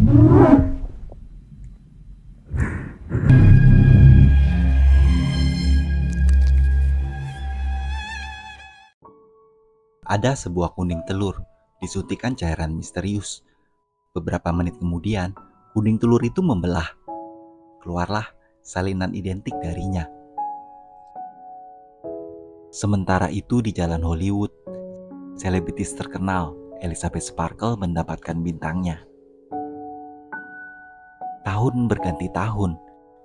Ada sebuah kuning telur disuntikkan cairan misterius. Beberapa menit kemudian, kuning telur itu membelah. Keluarlah salinan identik darinya. Sementara itu di jalan Hollywood, selebritis terkenal Elizabeth Sparkle mendapatkan bintangnya. Tahun berganti tahun,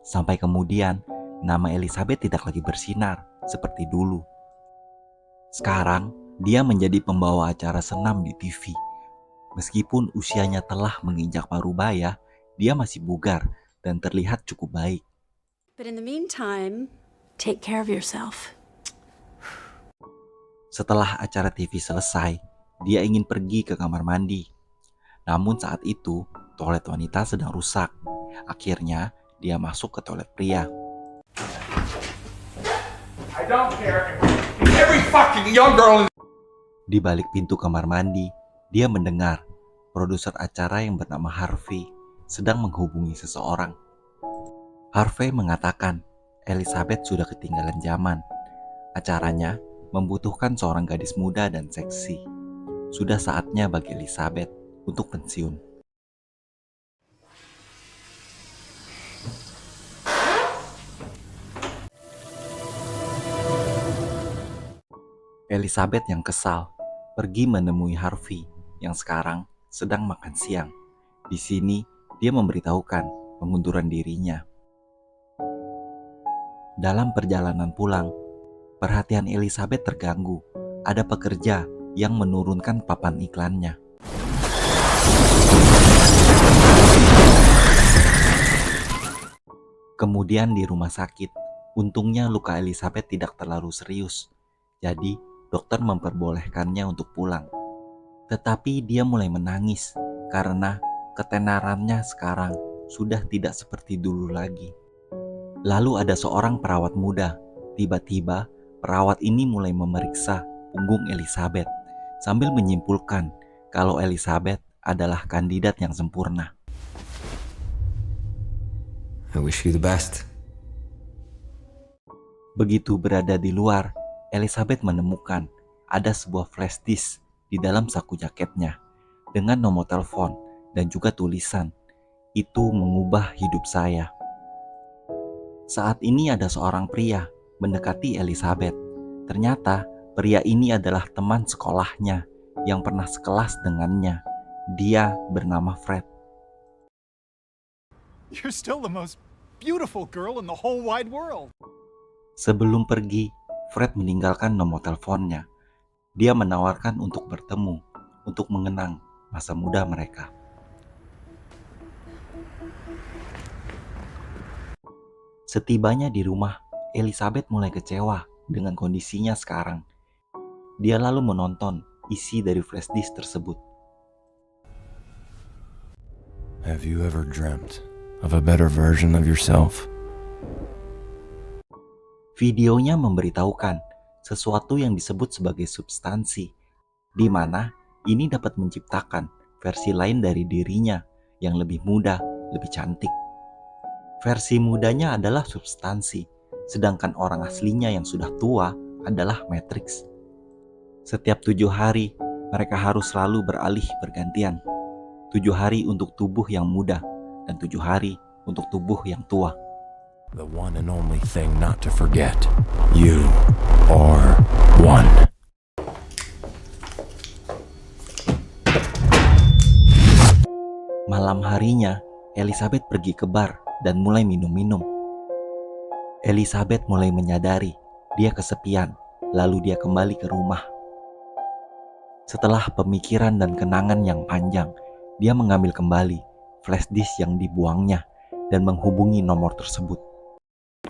sampai kemudian nama Elizabeth tidak lagi bersinar seperti dulu. Sekarang, dia menjadi pembawa acara senam di TV. Meskipun usianya telah menginjak parubaya, dia masih bugar dan terlihat cukup baik. But in the meantime, take care of yourself. Setelah acara TV selesai, dia ingin pergi ke kamar mandi. Namun saat itu, toilet wanita sedang rusak. Akhirnya, dia masuk ke toilet pria. I don't care if every fucking young girl. Di balik pintu kamar mandi, dia mendengar produser acara yang bernama Harvey sedang menghubungi seseorang. Harvey mengatakan Elizabeth sudah ketinggalan zaman. Acaranya membutuhkan seorang gadis muda dan seksi. Sudah saatnya bagi Elizabeth untuk pensiun. Elizabeth yang kesal pergi menemui Harvey yang sekarang sedang makan siang. Di sini dia memberitahukan pengunduran dirinya. Dalam perjalanan pulang, perhatian Elizabeth terganggu. Ada pekerja yang menurunkan papan iklannya. Kemudian di rumah sakit, untungnya luka Elizabeth tidak terlalu serius. Jadi dokter memperbolehkannya untuk pulang. Tetapi dia mulai menangis karena ketenarannya sekarang sudah tidak seperti dulu lagi. Lalu ada seorang perawat muda. Tiba-tiba perawat ini mulai memeriksa punggung Elizabeth sambil menyimpulkan kalau Elizabeth adalah kandidat yang sempurna. I wish you the best. Begitu berada di luar, Elizabeth menemukan ada sebuah flash disk di dalam saku jaketnya dengan nomor telepon dan juga tulisan, "Itu mengubah hidup saya." Saat ini ada seorang pria mendekati Elizabeth. Ternyata pria ini adalah teman sekolahnya yang pernah sekelas dengannya. Dia bernama Fred. You're still the most beautiful girl in the whole wide world. Sebelum pergi, Fred meninggalkan nomor teleponnya. Dia menawarkan untuk bertemu, untuk mengenang masa muda mereka. Setibanya di rumah, Elizabeth mulai kecewa dengan kondisinya sekarang. Dia lalu menonton isi dari flash disk tersebut. Have you ever dreamt of a better version of yourself? Videonya memberitahukan sesuatu yang disebut sebagai substansi, di mana ini dapat menciptakan versi lain dari dirinya yang lebih muda, lebih cantik. Versi mudanya adalah substansi, sedangkan orang aslinya yang sudah tua adalah Matrix. Setiap 7 hari, mereka harus selalu beralih bergantian. 7 hari untuk tubuh yang muda, dan 7 hari untuk tubuh yang tua. The one and only thing not to forget. You are one. Malam harinya, Elizabeth pergi ke bar dan mulai minum-minum. Elizabeth mulai menyadari dia kesepian, lalu dia kembali ke rumah. Setelah pemikiran dan kenangan yang panjang, dia mengambil kembali flash disk yang dibuangnya dan menghubungi nomor tersebut.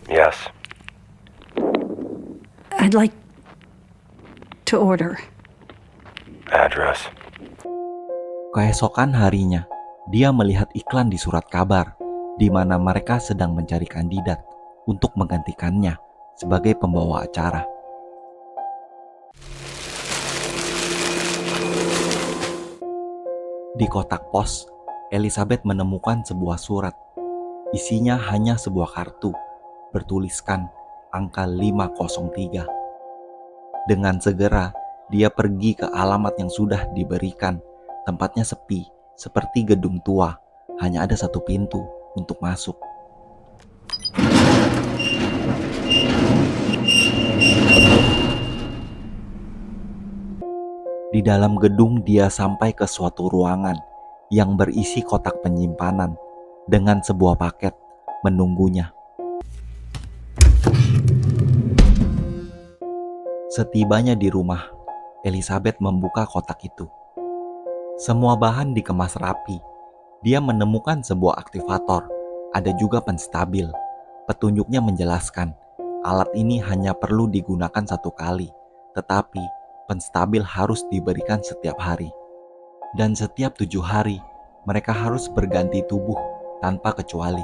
Yes. I'd like to order. Address. Keesokan harinya, dia melihat iklan di surat kabar di mana mereka sedang mencari kandidat untuk menggantikannya sebagai pembawa acara. Di kotak pos, Elizabeth menemukan sebuah surat. Isinya hanya sebuah kartu bertuliskan angka 503. Dengan segera, dia pergi ke alamat yang sudah diberikan. Tempatnya sepi, seperti gedung tua. Hanya ada satu pintu untuk masuk. Di dalam gedung dia sampai ke suatu ruangan yang berisi kotak penyimpanan dengan sebuah paket menunggunya. Setibanya di rumah, Elizabeth membuka kotak itu. Semua bahan dikemas rapi. Dia menemukan sebuah aktivator, ada juga penstabil. Petunjuknya menjelaskan, alat ini hanya perlu digunakan satu kali, tetapi penstabil harus diberikan setiap hari. Dan setiap 7 hari, mereka harus berganti tubuh tanpa kecuali.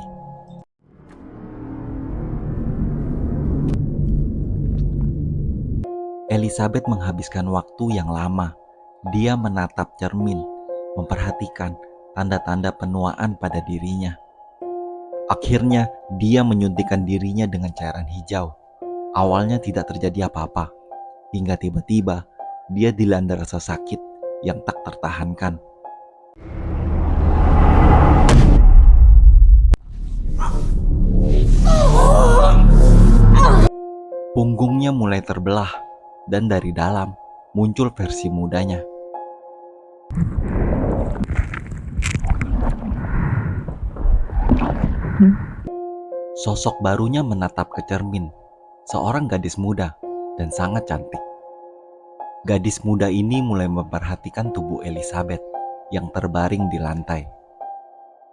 Elizabeth menghabiskan waktu yang lama. Dia menatap cermin, memperhatikan tanda-tanda penuaan pada dirinya. Akhirnya, dia menyuntikkan dirinya dengan cairan hijau. Awalnya tidak terjadi apa-apa, hingga tiba-tiba dia dilanda rasa sakit yang tak tertahankan. Punggungnya mulai terbelah, dan dari dalam muncul versi mudanya. Sosok barunya menatap ke cermin, seorang gadis muda dan sangat cantik. Gadis muda ini mulai memperhatikan tubuh Elizabeth yang terbaring di lantai.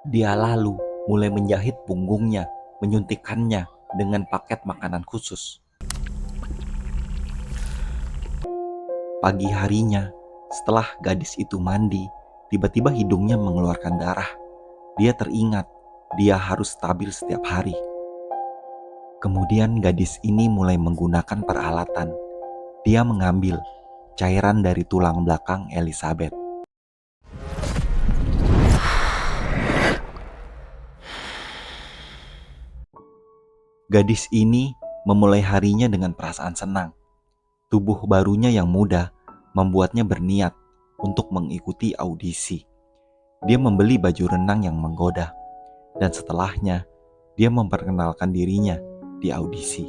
Dia lalu mulai menjahit punggungnya, menyuntikkannya dengan paket makanan khusus. Pagi harinya, setelah gadis itu mandi, tiba-tiba hidungnya mengeluarkan darah. Dia teringat, dia harus stabil setiap hari. Kemudian gadis ini mulai menggunakan peralatan. Dia mengambil cairan dari tulang belakang Elizabeth. Gadis ini memulai harinya dengan perasaan senang. Tubuh barunya yang muda membuatnya berniat untuk mengikuti audisi. Dia membeli baju renang yang menggoda, dan setelahnya dia memperkenalkan dirinya di audisi.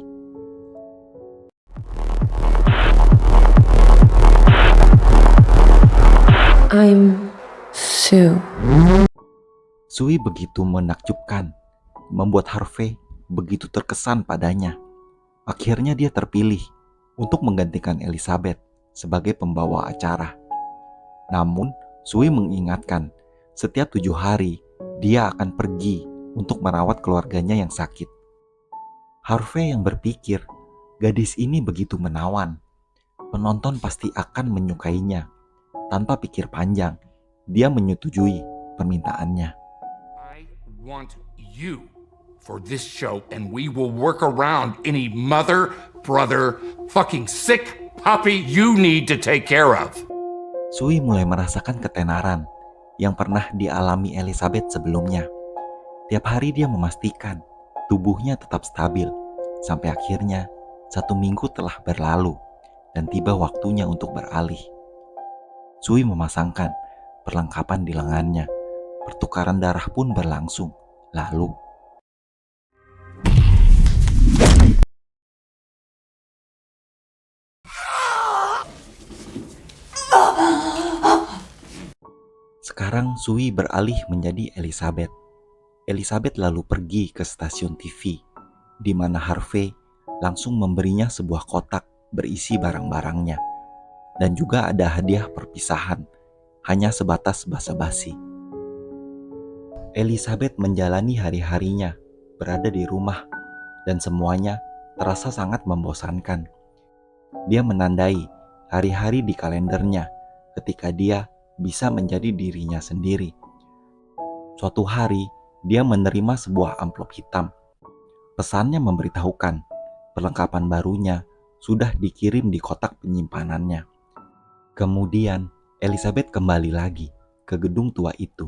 I'm Sue. Sue begitu menakjubkan, membuat Harvey begitu terkesan padanya. Akhirnya dia terpilih untuk menggantikan Elizabeth sebagai pembawa acara. Namun, Sue mengingatkan, setiap 7 hari dia akan pergi untuk merawat keluarganya yang sakit. Harvey yang berpikir, gadis ini begitu menawan. Penonton pasti akan menyukainya. Tanpa pikir panjang, dia menyetujui permintaannya. I want you for this show, and we will work around any mother, brother, fucking sick puppy you need to take care of. Sue mulai merasakan ketenaran yang pernah dialami Elizabeth sebelumnya. Tiap hari dia memastikan tubuhnya tetap stabil, sampai akhirnya 1 minggu telah berlalu dan tiba waktunya untuk beralih. Sue memasangkan perlengkapan di lengannya. Pertukaran darah pun berlangsung. Lalu sekarang Sue beralih menjadi Elizabeth. Elizabeth lalu pergi ke stasiun TV, di mana Harvey langsung memberinya sebuah kotak berisi barang-barangnya. Dan juga ada hadiah perpisahan, hanya sebatas basa-basi. Elizabeth menjalani hari-harinya, berada di rumah, dan semuanya terasa sangat membosankan. Dia menandai hari-hari di kalendernya ketika dia bisa menjadi dirinya sendiri. Suatu hari, dia menerima sebuah amplop hitam. Pesannya memberitahukan perlengkapan barunya sudah dikirim di kotak penyimpanannya. Kemudian, Elizabeth kembali lagi ke gedung tua itu.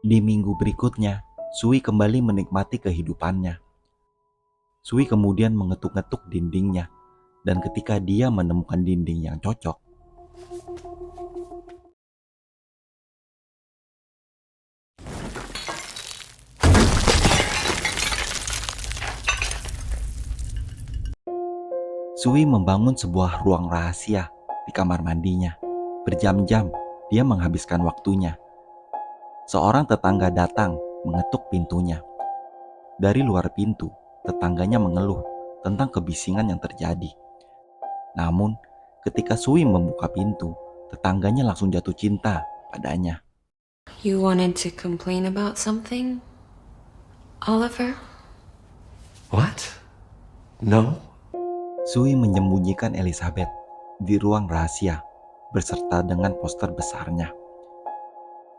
Di minggu berikutnya, Sui kembali menikmati kehidupannya. Sui kemudian mengetuk-ngetuk dindingnya, dan ketika dia menemukan dinding yang cocok, Sui membangun sebuah ruang rahasia di kamar mandinya. Berjam-jam dia menghabiskan waktunya. Seorang tetangga datang mengetuk pintunya. Dari luar pintu, tetangganya mengeluh tentang kebisingan yang terjadi. Namun, ketika Sui membuka pintu, tetangganya langsung jatuh cinta padanya. You wanted to complain about something, Oliver? What? No? Sui menyembunyikan Elizabeth di ruang rahasia beserta dengan poster besarnya.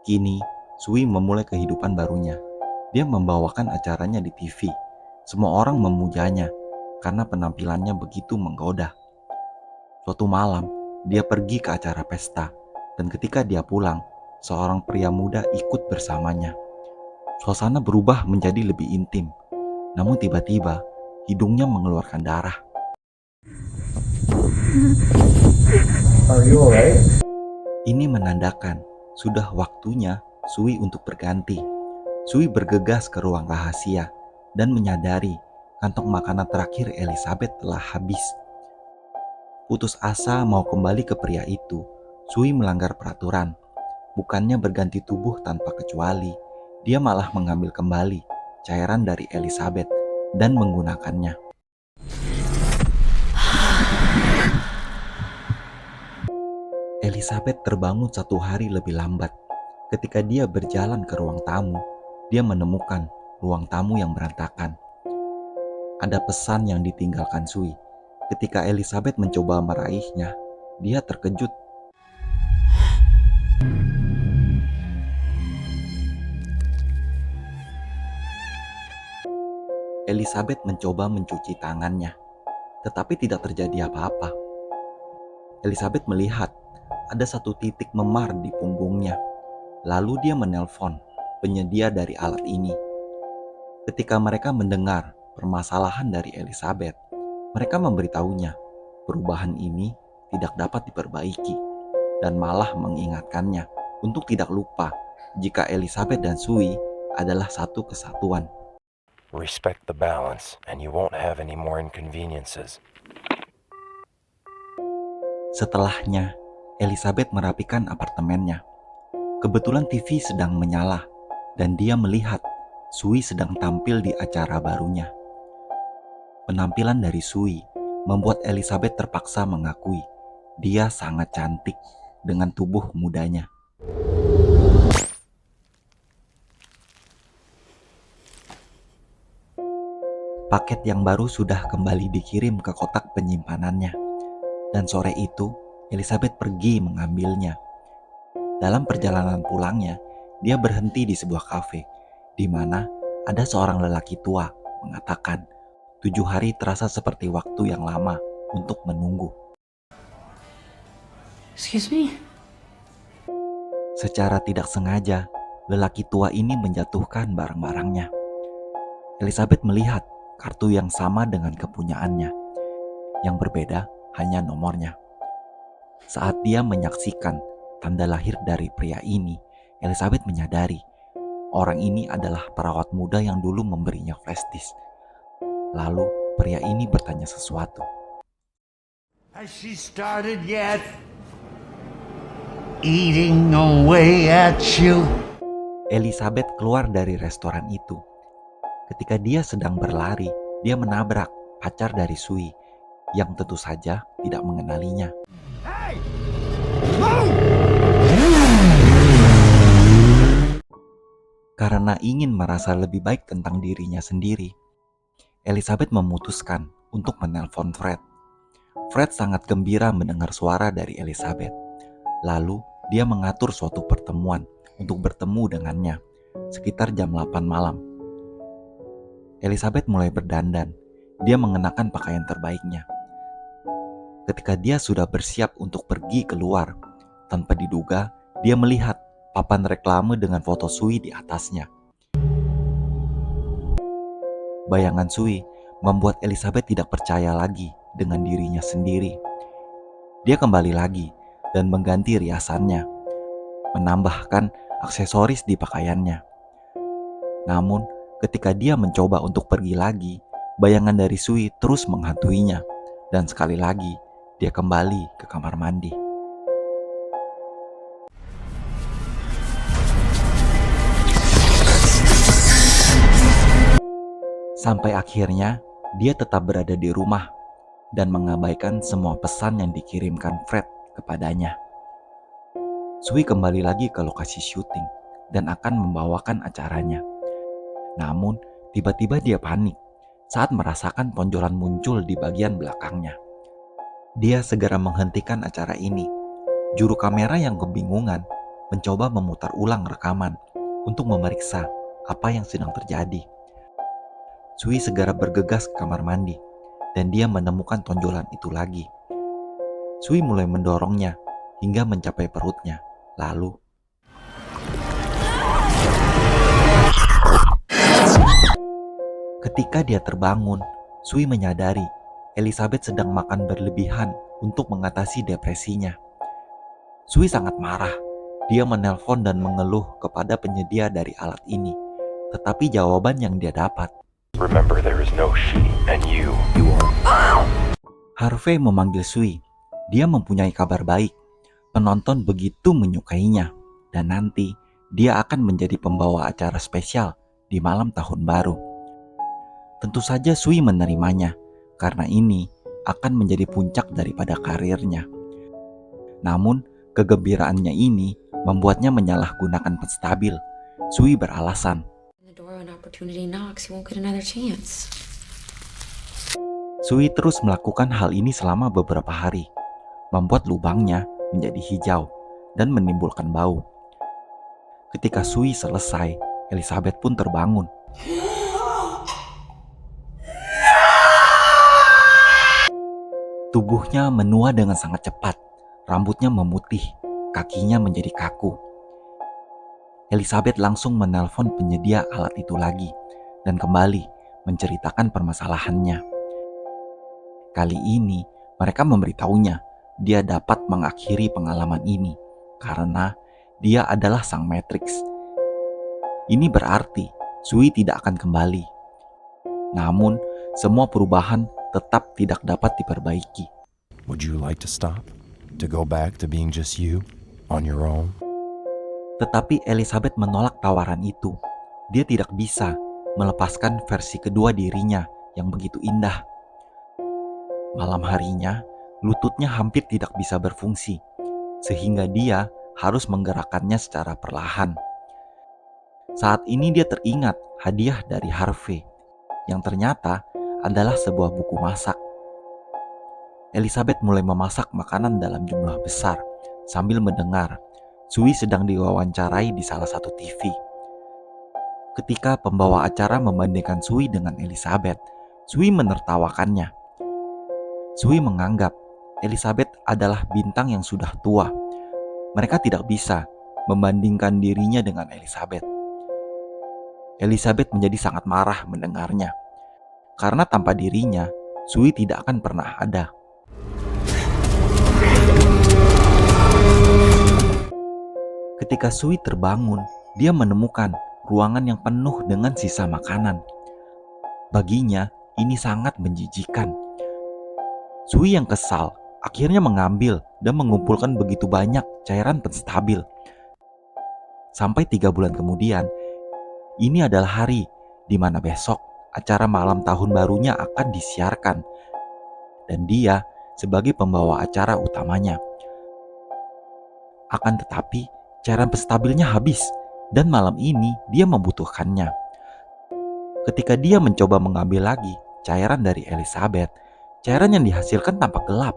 Kini, Sui memulai kehidupan barunya. Dia membawakan acaranya di TV. Semua orang memujanya karena penampilannya begitu menggoda. Suatu malam, dia pergi ke acara pesta, dan ketika dia pulang, seorang pria muda ikut bersamanya. Suasana berubah menjadi lebih intim, namun tiba-tiba hidungnya mengeluarkan darah. Are you alright? Ini menandakan sudah waktunya Sui untuk berganti. Sui bergegas ke ruang rahasia dan menyadari kantong makanan terakhir Elizabeth telah habis. Putus asa mau kembali ke pria itu, Sui melanggar peraturan. Bukannya berganti tubuh tanpa kecuali, dia malah mengambil kembali cairan dari Elizabeth dan menggunakannya. Elizabeth terbangun 1 hari lebih lambat. Ketika dia berjalan ke ruang tamu, dia menemukan ruang tamu yang berantakan. Ada pesan yang ditinggalkan Sui. Ketika Elizabeth mencoba meraihnya, dia terkejut. Elizabeth mencoba mencuci tangannya, tetapi tidak terjadi apa-apa. Elizabeth melihat ada satu titik memar di punggungnya. Lalu dia menelpon penyedia dari alat ini. Ketika mereka mendengar permasalahan dari Elizabeth, mereka memberitahunya perubahan ini tidak dapat diperbaiki dan malah mengingatkannya untuk tidak lupa jika Elizabeth dan Sui adalah satu kesatuan. Respect the balance, and you won't have any more inconveniences. Setelahnya, Elizabeth merapikan apartemennya. Kebetulan TV sedang menyala dan dia melihat Sui sedang tampil di acara barunya. Penampilan dari Sui membuat Elizabeth terpaksa mengakui dia sangat cantik dengan tubuh mudanya. Paket yang baru sudah kembali dikirim ke kotak penyimpanannya, dan sore itu Elizabeth pergi mengambilnya. Dalam perjalanan pulangnya, dia berhenti di sebuah kafe, di mana ada seorang lelaki tua mengatakan 7 hari terasa seperti waktu yang lama untuk menunggu. Excuse me? Secara tidak sengaja, lelaki tua ini menjatuhkan barang-barangnya. Elizabeth melihat kartu yang sama dengan kepunyaannya. Yang berbeda hanya nomornya. Saat dia menyaksikan tanda lahir dari pria ini, Elizabeth menyadari orang ini adalah perawat muda yang dulu memberinya flash disk. Lalu pria ini bertanya sesuatu. Has she started yet? Eating away at you. Elizabeth keluar dari restoran itu. Ketika dia sedang berlari, dia menabrak pacar dari Sui yang tentu saja tidak mengenalinya. Hey! Move! Karena ingin merasa lebih baik tentang dirinya sendiri, Elizabeth memutuskan untuk menelpon Fred. Fred sangat gembira mendengar suara dari Elizabeth. Lalu dia mengatur suatu pertemuan untuk bertemu dengannya sekitar jam 8 malam. Elizabeth mulai berdandan. Dia mengenakan pakaian terbaiknya. Ketika dia sudah bersiap untuk pergi keluar, tanpa diduga dia melihat papan reklame dengan foto Sui di atasnya. Bayangan Sui membuat Elizabeth tidak percaya lagi dengan dirinya sendiri. Dia kembali lagi dan mengganti riasannya, menambahkan aksesoris di pakaiannya. Namun, ketika dia mencoba untuk pergi lagi, bayangan dari Sui terus menghantuinya, dan sekali lagi dia kembali ke kamar mandi. Sampai akhirnya, dia tetap berada di rumah dan mengabaikan semua pesan yang dikirimkan Fred kepadanya. Sui kembali lagi ke lokasi syuting dan akan membawakan acaranya. Namun, tiba-tiba dia panik saat merasakan tonjolan muncul di bagian belakangnya. Dia segera menghentikan acara ini. Juru kamera yang kebingungan mencoba memutar ulang rekaman untuk memeriksa apa yang sedang terjadi. Sui segera bergegas ke kamar mandi dan dia menemukan tonjolan itu lagi. Sui mulai mendorongnya hingga mencapai perutnya. Lalu ketika dia terbangun, Sui menyadari Elizabeth sedang makan berlebihan untuk mengatasi depresinya. Sui sangat marah. Dia menelpon dan mengeluh kepada penyedia dari alat ini. Tetapi jawaban yang dia dapat, Remember, there is no she and you are. Harvey memanggil Sui. Dia mempunyai kabar baik. Penonton begitu menyukainya. Dan nanti dia akan menjadi pembawa acara spesial di malam tahun baru. Tentu saja Sui menerimanya, karena ini akan menjadi puncak daripada karirnya. Namun, kegembiraannya ini membuatnya menyalahgunakan penstabil. Sui beralasan, The door when opportunity knocks, you won't get another chance. Sui terus melakukan hal ini selama beberapa hari, membuat lubangnya menjadi hijau dan menimbulkan bau. Ketika Sui selesai, Elizabeth pun terbangun. Tubuhnya menua dengan sangat cepat, rambutnya memutih, kakinya menjadi kaku. Elizabeth langsung menelpon penyedia alat itu lagi dan kembali menceritakan permasalahannya. Kali ini mereka memberitahunya dia dapat mengakhiri pengalaman ini karena dia adalah sang Matrix. Ini berarti Sui tidak akan kembali. Namun, semua perubahan tetap tidak dapat diperbaiki. Would you like to stop? To go back to being just you on your own? Tetapi Elizabeth menolak tawaran itu. Dia tidak bisa melepaskan versi kedua dirinya yang begitu indah. Malam harinya, lututnya hampir tidak bisa berfungsi, sehingga dia harus menggerakkannya secara perlahan. Saat ini dia teringat hadiah dari Harvey, yang ternyata adalah sebuah buku masak. Elizabeth mulai memasak makanan dalam jumlah besar sambil mendengar Sui sedang diwawancarai di salah satu TV. Ketika pembawa acara membandingkan Sui dengan Elizabeth, Sui menertawakannya. Sui menganggap Elizabeth adalah bintang yang sudah tua. Mereka tidak bisa membandingkan dirinya dengan Elizabeth. Elizabeth menjadi sangat marah mendengarnya. Karena tanpa dirinya, Sui tidak akan pernah ada. Ketika Sui terbangun, dia menemukan ruangan yang penuh dengan sisa makanan. Baginya, ini sangat menjijikan. Sui yang kesal akhirnya mengambil dan mengumpulkan begitu banyak cairan penstabil. Sampai 3 bulan kemudian, ini adalah hari di mana besok acara malam tahun barunya akan disiarkan. Dan dia sebagai pembawa acara utamanya. Akan tetapi, cairan penstabilnya habis dan malam ini dia membutuhkannya. Ketika dia mencoba mengambil lagi cairan dari Elizabeth, cairan yang dihasilkan tampak gelap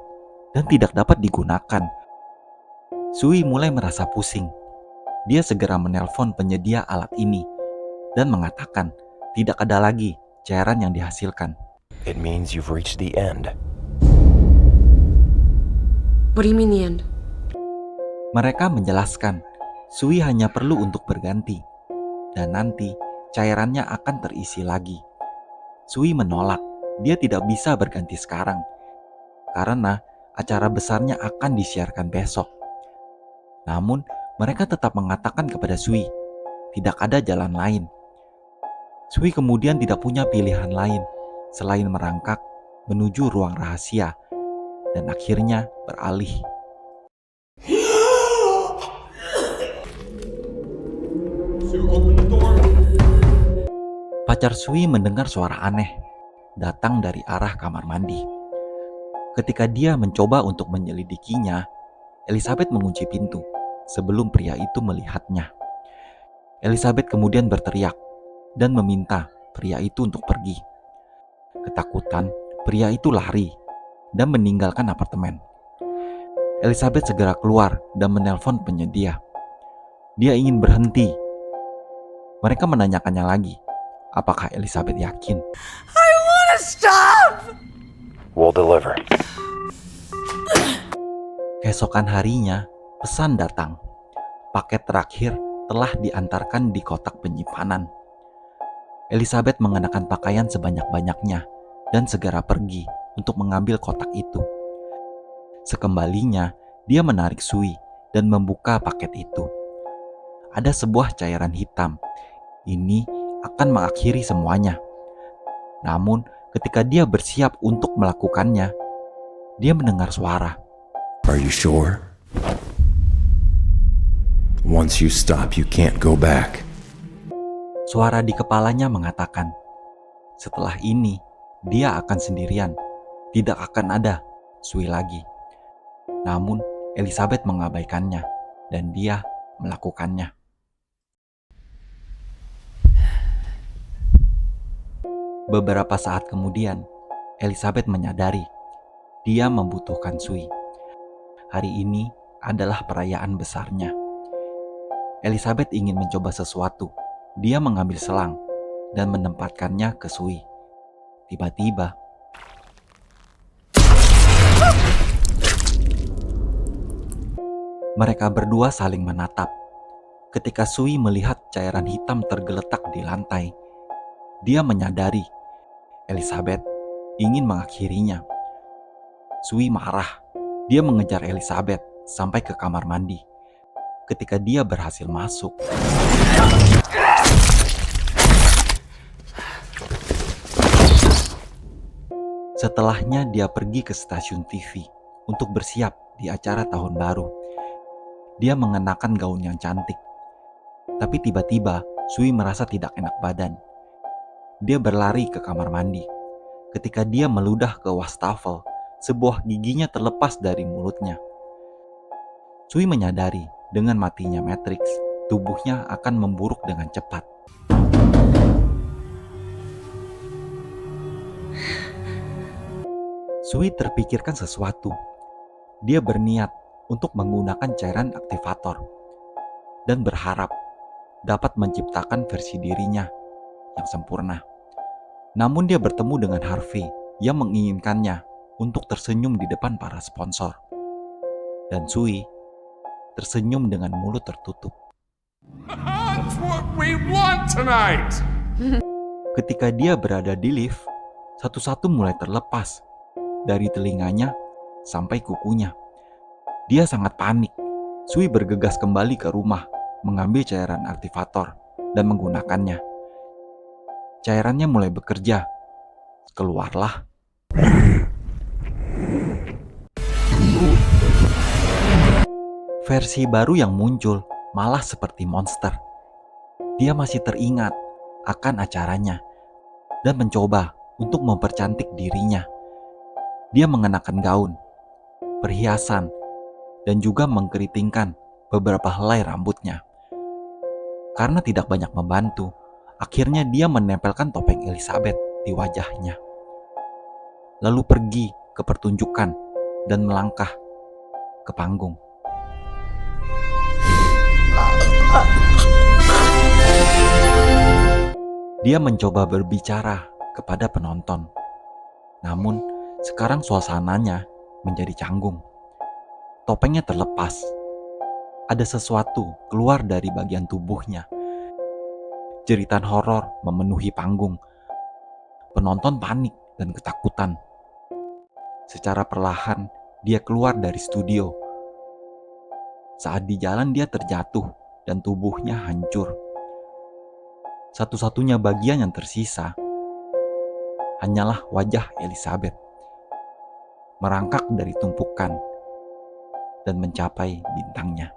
dan tidak dapat digunakan. Sui mulai merasa pusing. Dia segera menelpon penyedia alat ini dan mengatakan tidak ada lagi cairan yang dihasilkan. It means you've reached the end. What do you mean the end? Mereka menjelaskan Sui hanya perlu untuk berganti, dan nanti cairannya akan terisi lagi. Sui menolak, dia tidak bisa berganti sekarang, karena acara besarnya akan disiarkan besok. Namun, mereka tetap mengatakan kepada Sui, tidak ada jalan lain. Sui kemudian tidak punya pilihan lain selain merangkak menuju ruang rahasia dan akhirnya beralih. Pacar Sui mendengar suara aneh datang dari arah kamar mandi. Ketika dia mencoba untuk menyelidikinya, Elizabeth mengunci pintu sebelum pria itu melihatnya. Elizabeth kemudian berteriak dan meminta pria itu untuk pergi. Ketakutan, pria itu lari dan meninggalkan apartemen. Elizabeth segera keluar dan menelpon penyedia. Dia ingin berhenti. Mereka menanyakannya lagi, apakah Elizabeth yakin? I wanna stop! We'll deliver. Keesokan harinya, pesan datang. Paket terakhir telah diantarkan di kotak penyimpanan. Elizabeth mengenakan pakaian sebanyak-banyaknya dan segera pergi untuk mengambil kotak itu. Sekembalinya, dia menarik Sui dan membuka paket itu. Ada sebuah cairan hitam. Ini akan mengakhiri semuanya. Namun, ketika dia bersiap untuk melakukannya, dia mendengar suara. Are you sure? Once you stop, you can't go back. Suara di kepalanya mengatakan, setelah ini, dia akan sendirian. Tidak akan ada Sui lagi. Namun, Elizabeth mengabaikannya, dan dia melakukannya. Beberapa saat kemudian, Elizabeth menyadari dia membutuhkan Sui. Hari ini adalah perayaan besarnya. Elizabeth ingin mencoba sesuatu. Dia mengambil selang dan menempatkannya ke Sui. Tiba-tiba, mereka berdua saling menatap. Ketika Sui melihat cairan hitam tergeletak di lantai, dia menyadari Elizabeth ingin mengakhirinya. Sui marah. Dia mengejar Elizabeth sampai ke kamar mandi. Ketika dia berhasil masuk, setelahnya dia pergi ke stasiun TV untuk bersiap di acara tahun baru. Dia mengenakan gaun yang cantik. Tapi tiba-tiba Sui merasa tidak enak badan. Dia berlari ke kamar mandi. Ketika dia meludah ke wastafel, sebuah giginya terlepas dari mulutnya. Sui menyadari dengan matinya Matrix, tubuhnya akan memburuk dengan cepat. Sui terpikirkan sesuatu. Dia berniat untuk menggunakan cairan aktivator dan berharap dapat menciptakan versi dirinya yang sempurna. Namun dia bertemu dengan Harvey yang menginginkannya untuk tersenyum di depan para sponsor. Dan Sui tersenyum dengan mulut tertutup. That's what we want tonight! Ketika dia berada di lift, satu-satu mulai terlepas dari telinganya sampai kukunya. Dia sangat panik. Sui bergegas kembali ke rumah, mengambil cairan aktivator dan menggunakannya. Cairannya mulai bekerja. Keluarlah. Versi baru yang muncul malah seperti monster. Dia masih teringat akan acaranya dan mencoba untuk mempercantik dirinya. Dia mengenakan gaun, perhiasan, dan juga mengkeritingkan beberapa helai rambutnya. Karena tidak banyak membantu, akhirnya dia menempelkan topeng Elizabeth di wajahnya. Lalu pergi ke pertunjukan dan melangkah ke panggung. Dia mencoba berbicara kepada penonton. Namun, sekarang suasananya menjadi canggung. Topengnya terlepas. Ada sesuatu keluar dari bagian tubuhnya. Jeritan horor memenuhi panggung. Penonton panik dan ketakutan. Secara perlahan, dia keluar dari studio. Saat di jalan dia terjatuh dan tubuhnya hancur. Satu-satunya bagian yang tersisa hanyalah wajah Elizabeth. Merangkak dari tumpukan dan mencapai bintangnya.